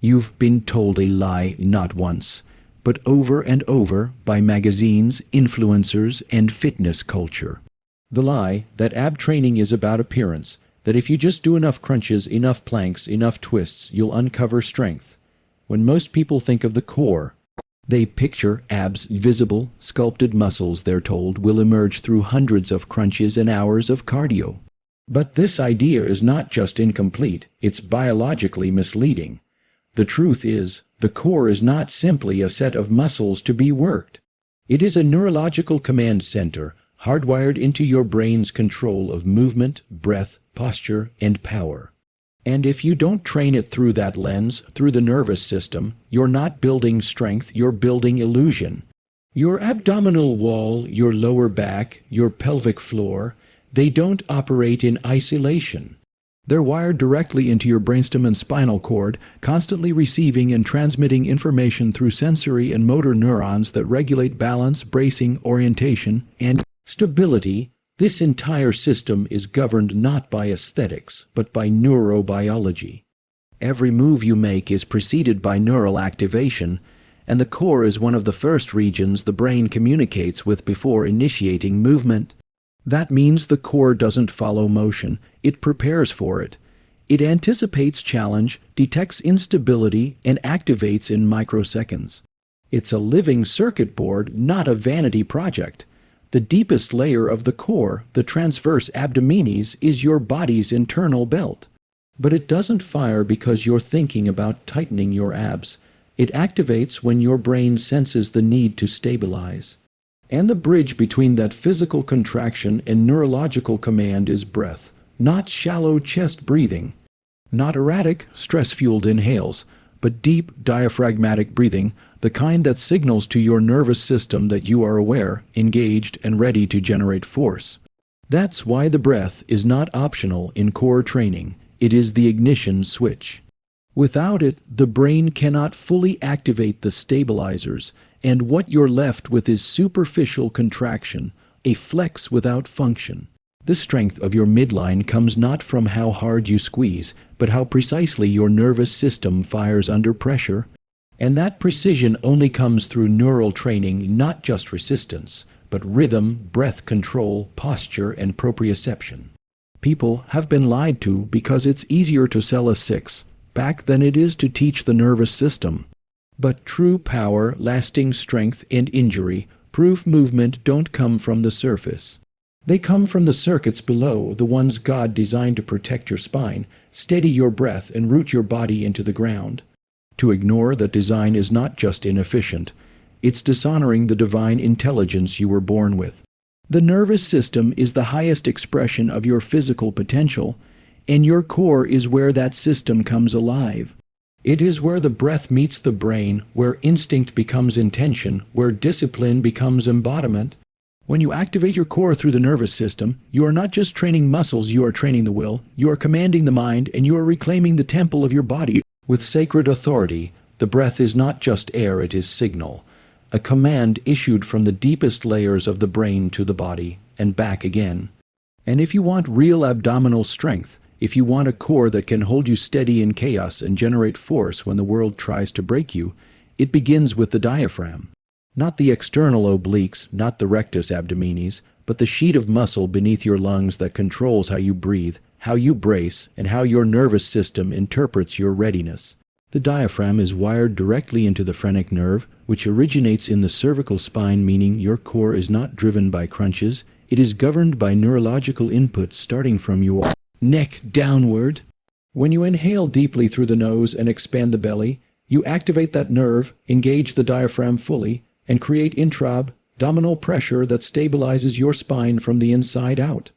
You've been told a lie not once, but over and over by magazines, influencers, and fitness culture. The lie that ab training is about appearance, that if you just do enough crunches, enough planks, enough twists, you'll uncover strength. When most people think of the core, they picture abs, visible, sculpted muscles they're told will emerge through hundreds of crunches and hours of cardio. But this idea is not just incomplete, it's biologically misleading. The truth is, the core is not simply a set of muscles to be worked. It is a neurological command center, hardwired into your brain's control of movement, breath, posture, and power. And if you don't train it through that lens, through the nervous system, you're not building strength, you're building illusion. Your abdominal wall, your lower back, your pelvic floor, they don't operate in isolation. They're wired directly into your brainstem and spinal cord, constantly receiving and transmitting information through sensory and motor neurons that regulate balance, bracing, orientation, and stability. This entire system is governed not by aesthetics, but by neurobiology. Every move you make is preceded by neural activation, and the core is one of the first regions the brain communicates with before initiating movement. That means the core doesn't follow motion, it prepares for it. It anticipates challenge, detects instability, and activates in microseconds. It's a living circuit board, not a vanity project. The deepest layer of the core, the transverse abdominis, is your body's internal belt. But it doesn't fire because you're thinking about tightening your abs. It activates when your brain senses the need to stabilize. And the bridge between that physical contraction and neurological command is breath, not shallow chest breathing, not erratic, stress-fueled inhales, but deep, diaphragmatic breathing, the kind that signals to your nervous system that you are aware, engaged, and ready to generate force. That's why the breath is not optional in core training. It is the ignition switch. Without it, the brain cannot fully activate the stabilizers, and what you're left with is superficial contraction, a flex without function. The strength of your midline comes not from how hard you squeeze, but how precisely your nervous system fires under pressure. And that precision only comes through neural training, not just resistance, but rhythm, breath control, posture, and proprioception. People have been lied to because it's easier to sell a six-pack than it is to teach the nervous system. But true power, lasting strength, and injury-proof movement don't come from the surface. They come from the circuits below, the ones God designed to protect your spine, steady your breath, and root your body into the ground. To ignore that design is not just inefficient, it's dishonoring the divine intelligence you were born with. The nervous system is the highest expression of your physical potential, and your core is where that system comes alive. It is where the breath meets the brain, where instinct becomes intention, where discipline becomes embodiment. When you activate your core through the nervous system, you are not just training muscles, you are training the will, you are commanding the mind, and you are reclaiming the temple of your body with sacred authority. The breath is not just air, it is signal, a command issued from the deepest layers of the brain to the body, and back again. And if you want real abdominal strength, if you want a core that can hold you steady in chaos and generate force when the world tries to break you, it begins with the diaphragm. Not the external obliques, not the rectus abdominis, but the sheet of muscle beneath your lungs that controls how you breathe, how you brace, and how your nervous system interprets your readiness. The diaphragm is wired directly into the phrenic nerve, which originates in the cervical spine, meaning your core is not driven by crunches. It is governed by neurological input starting from your neck downward. When you inhale deeply through the nose and expand the belly, you activate that nerve, engage the diaphragm fully, and create intra-abdominal pressure that stabilizes your spine from the inside out.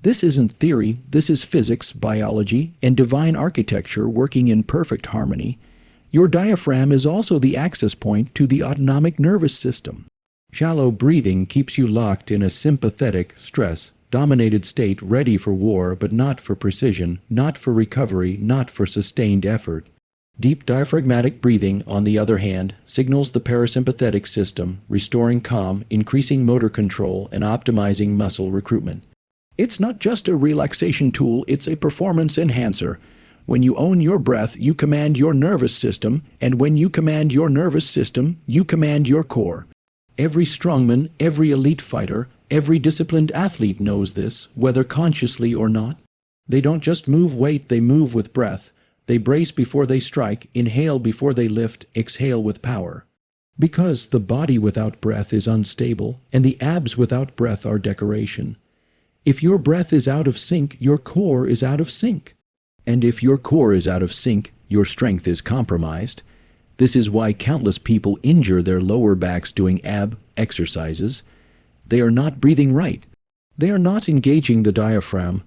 This isn't theory, this is physics, biology, and divine architecture working in perfect harmony. Your diaphragm is also the access point to the autonomic nervous system. Shallow breathing keeps you locked in a sympathetic, stress-dominated state, ready for war, but not for precision, not for recovery, not for sustained effort. Deep diaphragmatic breathing, on the other hand, signals the parasympathetic system, restoring calm, increasing motor control, and optimizing muscle recruitment. It's not just a relaxation tool, it's a performance enhancer. When you own your breath, you command your nervous system, and when you command your nervous system, you command your core. Every strongman, every elite fighter, every disciplined athlete knows this, whether consciously or not. They don't just move weight, they move with breath. They brace before they strike, inhale before they lift, exhale with power. Because the body without breath is unstable, and the abs without breath are decoration. If your breath is out of sync, your core is out of sync. And if your core is out of sync, your strength is compromised. This is why countless people injure their lower backs doing ab exercises. They are not breathing right. They are not engaging the diaphragm.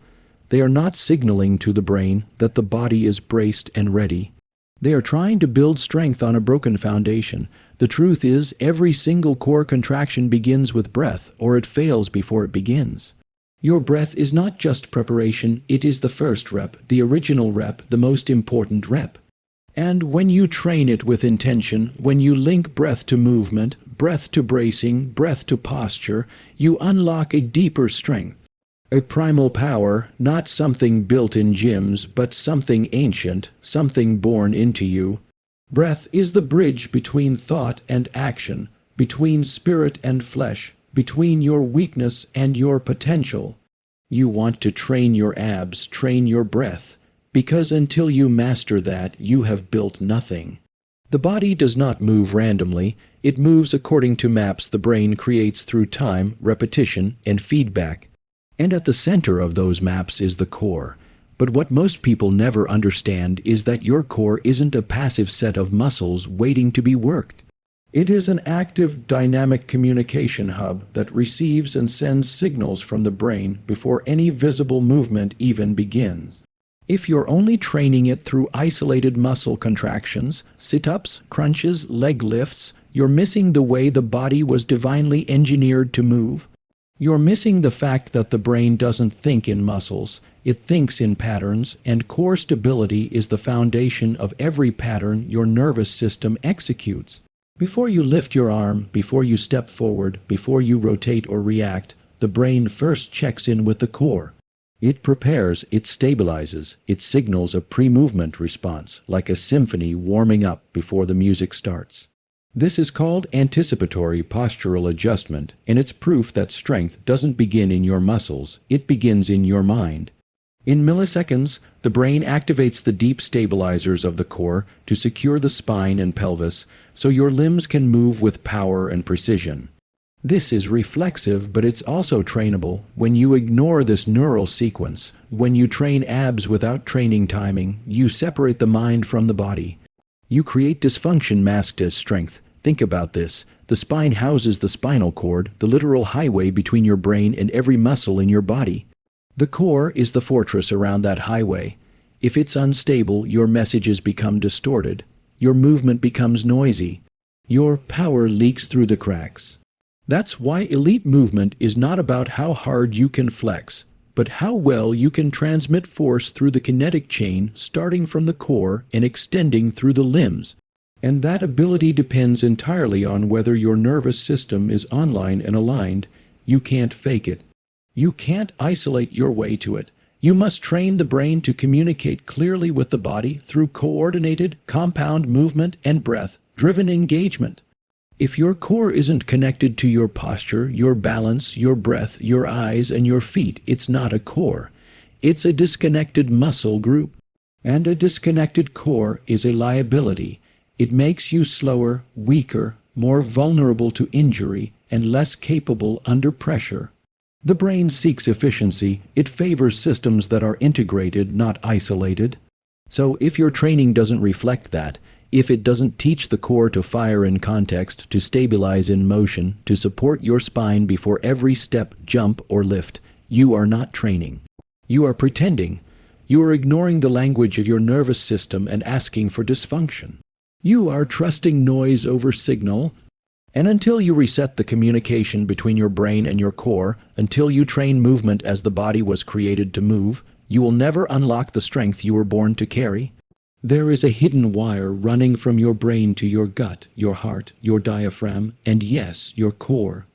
They are not signaling to the brain that the body is braced and ready. They are trying to build strength on a broken foundation. The truth is, every single core contraction begins with breath, or it fails before it begins. Your breath is not just preparation, it is the first rep, the original rep, the most important rep. And when you train it with intention, when you link breath to movement, breath to bracing, breath to posture, you unlock a deeper strength. A primal power, not something built in gyms, but something ancient, something born into you. Breath is the bridge between thought and action, between spirit and flesh, between your weakness and your potential. You want to train your abs, train your breath, because until you master that, you have built nothing. The body does not move randomly, it moves according to maps the brain creates through time, repetition, and feedback. And at the center of those maps is the core. But what most people never understand is that your core isn't a passive set of muscles waiting to be worked. It is an active, dynamic communication hub that receives and sends signals from the brain before any visible movement even begins. If you're only training it through isolated muscle contractions, sit-ups, crunches, leg lifts, you're missing the way the body was divinely engineered to move. You're missing the fact that the brain doesn't think in muscles, it thinks in patterns, and core stability is the foundation of every pattern your nervous system executes. Before you lift your arm, before you step forward, before you rotate or react, the brain first checks in with the core. It prepares, it stabilizes, it signals a pre-movement response, like a symphony warming up before the music starts. This is called anticipatory postural adjustment, and it's proof that strength doesn't begin in your muscles, it begins in your mind. In milliseconds, the brain activates the deep stabilizers of the core to secure the spine and pelvis so your limbs can move with power and precision. This is reflexive, but it's also trainable. When you ignore this neural sequence, when you train abs without training timing, you separate the mind from the body. You create dysfunction masked as strength. Think about this. The spine houses the spinal cord, the literal highway between your brain and every muscle in your body. The core is the fortress around that highway. If it's unstable, your messages become distorted. Your movement becomes noisy. Your power leaks through the cracks. That's why elite movement is not about how hard you can flex, but how well you can transmit force through the kinetic chain starting from the core and extending through the limbs. And that ability depends entirely on whether your nervous system is online and aligned. You can't fake it. You can't isolate your way to it. You must train the brain to communicate clearly with the body through coordinated, compound movement and breath-driven engagement. If your core isn't connected to your posture, your balance, your breath, your eyes, and your feet, it's not a core. It's a disconnected muscle group. And a disconnected core is a liability. It makes you slower, weaker, more vulnerable to injury, and less capable under pressure. The brain seeks efficiency. It favors systems that are integrated, not isolated. So if your training doesn't reflect that, if it doesn't teach the core to fire in context, to stabilize in motion, to support your spine before every step, jump, or lift, you are not training. You are pretending. You are ignoring the language of your nervous system and asking for dysfunction. You are trusting noise over signal. And until you reset the communication between your brain and your core, until you train movement as the body was created to move, you will never unlock the strength you were born to carry. There is a hidden wire running from your brain to your gut, your heart, your diaphragm, and yes, your core.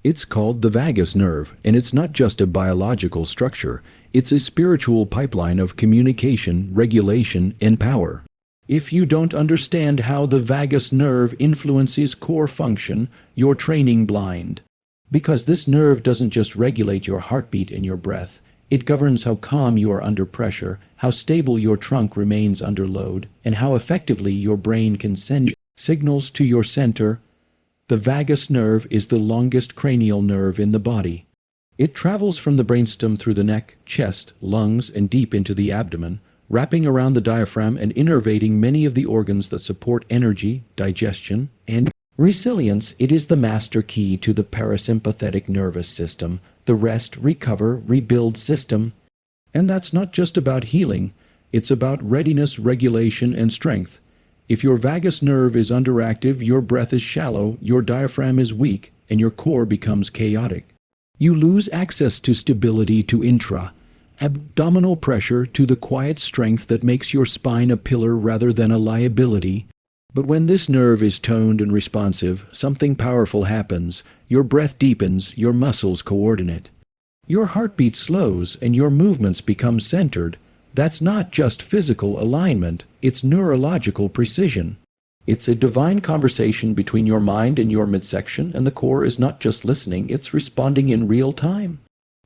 It's called the vagus nerve, and it's not just a biological structure. It's a spiritual pipeline of communication, regulation, and power. If you don't understand how the vagus nerve influences core function, you're training blind. Because this nerve doesn't just regulate your heartbeat and your breath, it governs how calm you are under pressure, how stable your trunk remains under load, and how effectively your brain can send signals to your center. The vagus nerve is the longest cranial nerve in the body. It travels from the brainstem through the neck, chest, lungs, and deep into the abdomen, wrapping around the diaphragm and innervating many of the organs that support energy, digestion, and resilience. It is the master key to the parasympathetic nervous system, the rest, recover, rebuild system. And that's not just about healing, it's about readiness, regulation, and strength. If your vagus nerve is underactive, your breath is shallow, your diaphragm is weak, and your core becomes chaotic. You lose access to stability, to abdominal pressure, to the quiet strength that makes your spine a pillar rather than a liability. But when this nerve is toned and responsive, something powerful happens. Your breath deepens, your muscles coordinate. Your heartbeat slows, and your movements become centered. That's not just physical alignment, it's neurological precision. It's a divine conversation between your mind and your midsection, and the core is not just listening, it's responding in real time.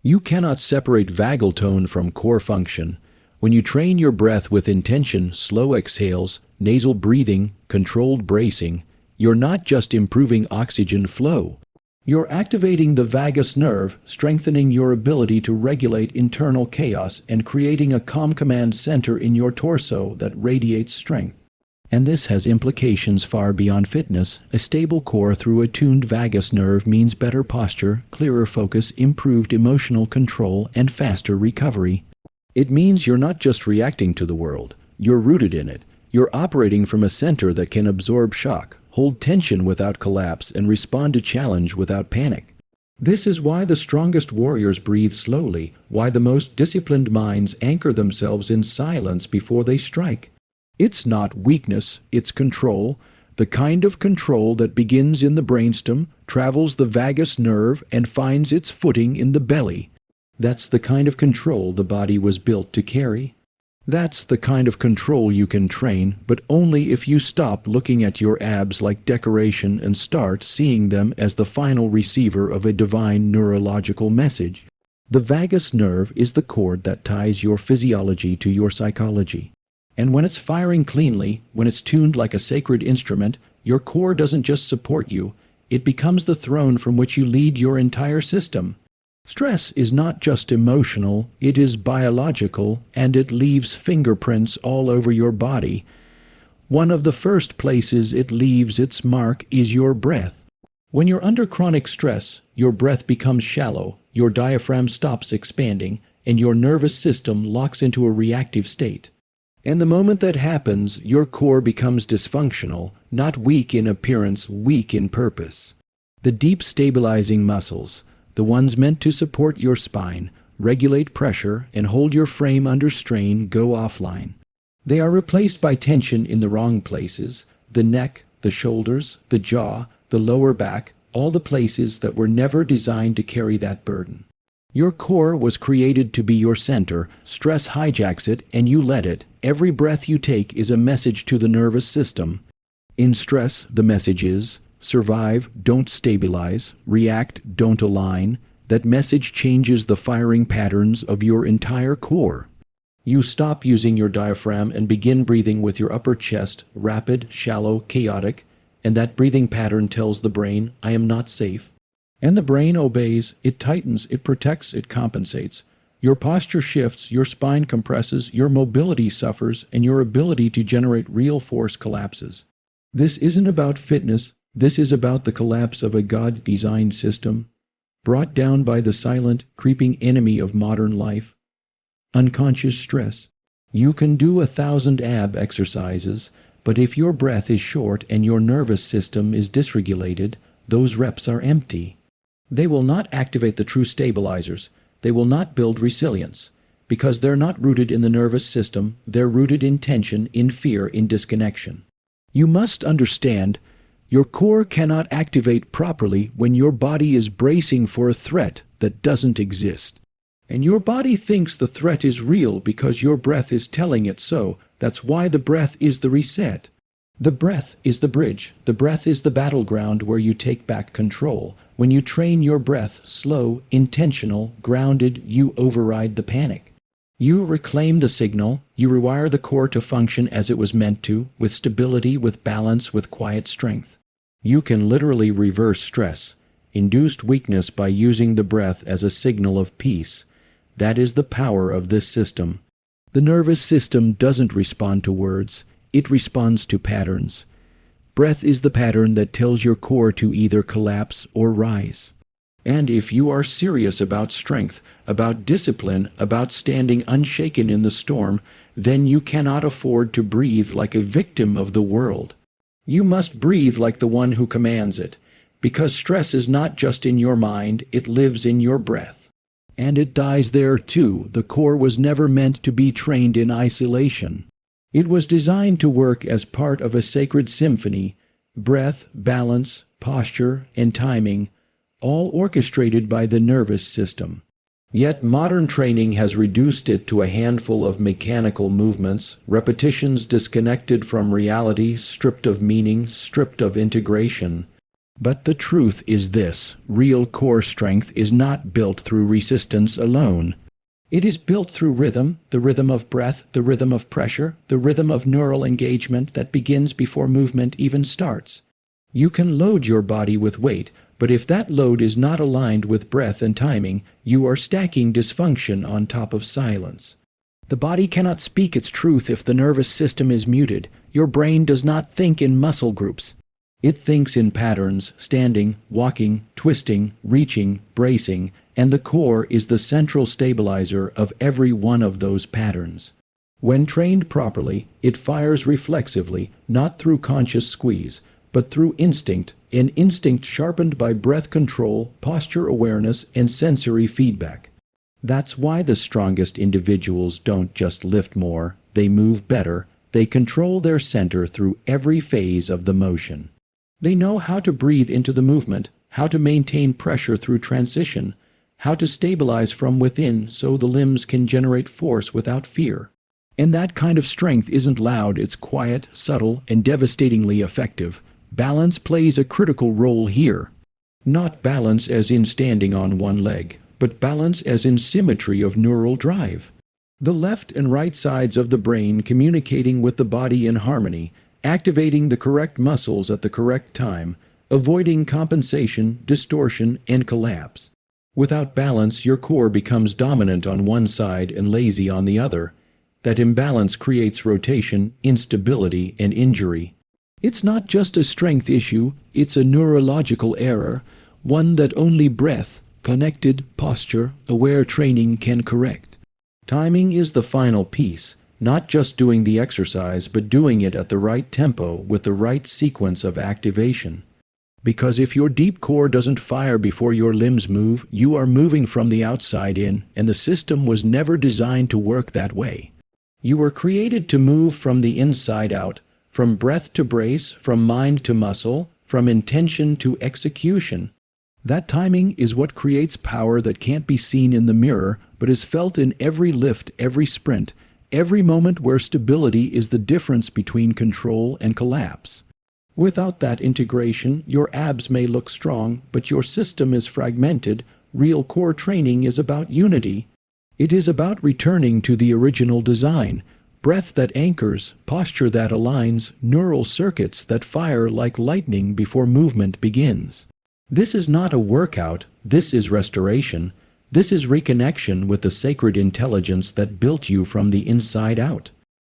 You cannot separate vagal tone from core function. When you train your breath with intention, slow exhales, nasal breathing, controlled bracing, you're not just improving oxygen flow. You're activating the vagus nerve, strengthening your ability to regulate internal chaos, and creating a calm command center in your torso that radiates strength. And this has implications far beyond fitness. A stable core through a tuned vagus nerve means better posture, clearer focus, improved emotional control, and faster recovery. It means you're not just reacting to the world, you're rooted in it. You're operating from a center that can absorb shock, hold tension without collapse, and respond to challenge without panic. This is why the strongest warriors breathe slowly, why the most disciplined minds anchor themselves in silence before they strike. It's not weakness, it's control, the kind of control that begins in the brainstem, travels the vagus nerve, and finds its footing in the belly. That's the kind of control the body was built to carry. That's the kind of control you can train, but only if you stop looking at your abs like decoration and start seeing them as the final receiver of a divine neurological message. The vagus nerve is the cord that ties your physiology to your psychology. And when it's firing cleanly, when it's tuned like a sacred instrument, your core doesn't just support you, it becomes the throne from which you lead your entire system. Stress is not just emotional, it is biological, and it leaves fingerprints all over your body. One of the first places it leaves its mark is your breath. When you're under chronic stress, your breath becomes shallow, your diaphragm stops expanding, and your nervous system locks into a reactive state. And the moment that happens, your core becomes dysfunctional, not weak in appearance, weak in purpose. The deep stabilizing muscles, the ones meant to support your spine, regulate pressure, and hold your frame under strain, go offline. They are replaced by tension in the wrong places, the neck, the shoulders, the jaw, the lower back, all the places that were never designed to carry that burden. Your core was created to be your center. Stress hijacks it, and you let it. Every breath you take is a message to the nervous system. In stress, the message is, survive, don't stabilize, react, don't align. That message changes the firing patterns of your entire core. You stop using your diaphragm and begin breathing with your upper chest, rapid, shallow, chaotic, and that breathing pattern tells the brain, I am not safe. And the brain obeys, it tightens, it protects, it compensates. Your posture shifts, your spine compresses, your mobility suffers, and your ability to generate real force collapses. This isn't about fitness, this is about the collapse of a God-designed system, brought down by the silent, creeping enemy of modern life, unconscious stress. You can do 1,000 ab exercises, but if your breath is short and your nervous system is dysregulated, those reps are empty. They will not activate the true stabilizers. They will not build resilience. Because they're not rooted in the nervous system, they're rooted in tension, in fear, in disconnection. You must understand, your core cannot activate properly when your body is bracing for a threat that doesn't exist. And your body thinks the threat is real because your breath is telling it so. That's why the breath is the reset. The breath is the bridge. The breath is the battleground where you take back control. When you train your breath slow, intentional, grounded, you override the panic. You reclaim the signal. You rewire the core to function as it was meant to, with stability, with balance, with quiet strength. You can literally reverse stress, induced weakness by using the breath as a signal of peace. That is the power of this system. The nervous system doesn't respond to words. It responds to patterns. Breath is the pattern that tells your core to either collapse or rise. And if you are serious about strength, about discipline, about standing unshaken in the storm, then you cannot afford to breathe like a victim of the world. You must breathe like the one who commands it, because stress is not just in your mind, it lives in your breath. And it dies there too. The core was never meant to be trained in isolation. It was designed to work as part of a sacred symphony, breath, balance, posture, and timing, all orchestrated by the nervous system. Yet modern training has reduced it to a handful of mechanical movements, repetitions disconnected from reality, stripped of meaning, stripped of integration. But the truth is this: real core strength is not built through resistance alone. It is built through rhythm, the rhythm of breath, the rhythm of pressure, the rhythm of neural engagement that begins before movement even starts. You can load your body with weight, but if that load is not aligned with breath and timing, you are stacking dysfunction on top of silence. The body cannot speak its truth if the nervous system is muted. Your brain does not think in muscle groups. It thinks in patterns: standing, walking, twisting, reaching, bracing, and the core is the central stabilizer of every one of those patterns. When trained properly, it fires reflexively, not through conscious squeeze, but through instinct, an instinct sharpened by breath control, posture awareness, and sensory feedback. That's why the strongest individuals don't just lift more, they move better, they control their center through every phase of the motion. They know how to breathe into the movement, how to maintain pressure through transition, how to stabilize from within so the limbs can generate force without fear. And that kind of strength isn't loud, it's quiet, subtle, and devastatingly effective. Balance plays a critical role here. Not balance as in standing on one leg, but balance as in symmetry of neural drive. The left and right sides of the brain communicating with the body in harmony, activating the correct muscles at the correct time, avoiding compensation, distortion, and collapse. Without balance, your core becomes dominant on one side and lazy on the other. That imbalance creates rotation, instability, and injury. It's not just a strength issue, it's a neurological error, one that only breath, connected, posture, aware training can correct. Timing is the final piece. Not just doing the exercise, but doing it at the right tempo with the right sequence of activation. Because if your deep core doesn't fire before your limbs move, you are moving from the outside in, and the system was never designed to work that way. You were created to move from the inside out, from breath to brace, from mind to muscle, from intention to execution. That timing is what creates power that can't be seen in the mirror, but is felt in every lift, every sprint, every moment where stability is the difference between control and collapse. Without that integration, your abs may look strong, but your system is fragmented. Real core training is about unity. It is about returning to the original design, breath that anchors, posture that aligns, neural circuits that fire like lightning before movement begins. This is not a workout, this is restoration. This is reconnection with the sacred intelligence that built you from the inside out.